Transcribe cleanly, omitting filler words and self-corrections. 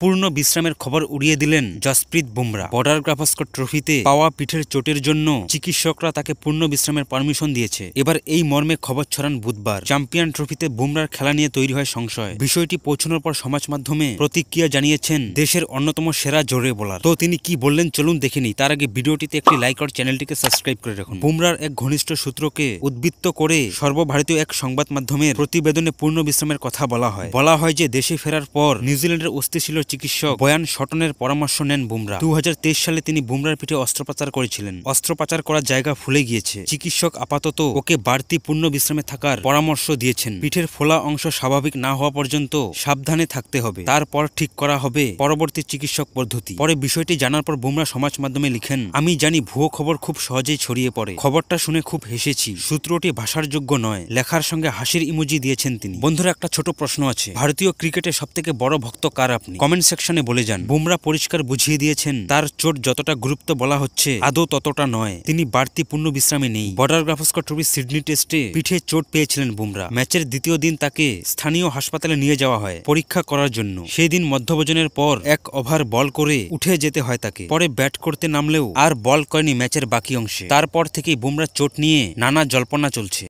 পূর্ণ বিশ্রামের খবর উড়িয়ে দিলেন জসপ্রীত বুমরা। বর্ডার গাভাস্কর ট্রফিতে পাওয়া পিঠের চোটের জন্য চিকিৎসকরা তাকে পূর্ণ বিশ্রামের পারমিশন দিয়েছে। এবার এই মর্মে খবর ছড়ান বুধবার। চ্যাম্পিয়ন ট্রফিতে বুমরার খেলা নিয়ে তৈরি হয় সংশয়। বিষয়টি পৌঁছানোর পর সমাজ মাধ্যমে প্রতিক্রিয়া জানিয়েছেন দেশের অন্যতম সেরা জোরে বোলার। তো তিনি কি বললেন চলুন দেখে নিই। তার আগে ভিডিওটিতে একটি লাইক আর চ্যানেলটিকে সাবস্ক্রাইব করে রাখুন। বুমরার এক ঘনিষ্ঠ সূত্রকে উদ্বৃত্ত করে সর্বভারতীয় এক সংবাদ মাধ্যমের প্রতিবেদনে পূর্ণ বিশ্রামের কথা বলা হয় যে দেশে ফেরার পর নিউজিল্যান্ডের অস্থিশীল চিকিৎসক বয়ান শটনের পরামর্শ নেন বুমরা। 2023 সালে তিনি বুমরার পিঠে অস্ত্রোপচার করেছিলেন। অস্ত্রোপচার করার জায়গা ফুলে গিয়েছে। চিকিৎসক আপাতত ওকে বাড়তি পূর্ণ বিশ্রামে থাকার পরামর্শ দিয়েছেন। পিঠের ফোলা অংশ স্বাভাবিক না হওয়া পর্যন্ত সাবধানে থাকতে হবে, তারপর ঠিক করা হবে পরবর্তী চিকিৎসক পদ্ধতি। পরে বিষয়টি জানার পর বুমরা সমাজ মাধ্যমে লিখেন, আমি জানি ভুয়ো খবর খুব সহজেই ছড়িয়ে পড়ে। খবরটা শুনে খুব হেসেছি। সূত্রটি ভাষার যোগ্য নয়। লেখার সঙ্গে হাসির ইমোজি দিয়েছেন তিনি। বন্ধুরা, একটা ছোট প্রশ্ন আছে, ভারতীয় ক্রিকেটে সবথেকে বড় ভক্ত কার আপনি? কমেন্ট সেকশনে বলে যান। বুমরা পরিষ্কার বুঝিয়ে দিয়েছেন তার চোট যতটা গুরুত্ব বলা হচ্ছে আদৌ ততটা নয়। তিনি বাড়তি পূর্ণ বিশ্রামে নেই। বর্ডার গাভাস্কর ট্রফি সিডনি টেস্টে পিঠে চোট পেয়েছিলেন বুমরা। ম্যাচের দ্বিতীয় দিন তাকে স্থানীয় হাসপাতালে নিয়ে যাওয়া হয় পরীক্ষা করার জন্য। সেই দিন মধ্যভোজনের পর এক ওভার বল করে উঠে যেতে হয় তাকে। পরে ব্যাট করতে নামলেও আর বল করেনি ম্যাচের বাকি অংশে। তারপর থেকেই বুমরা চোট নিয়ে নানা জল্পনা চলছে।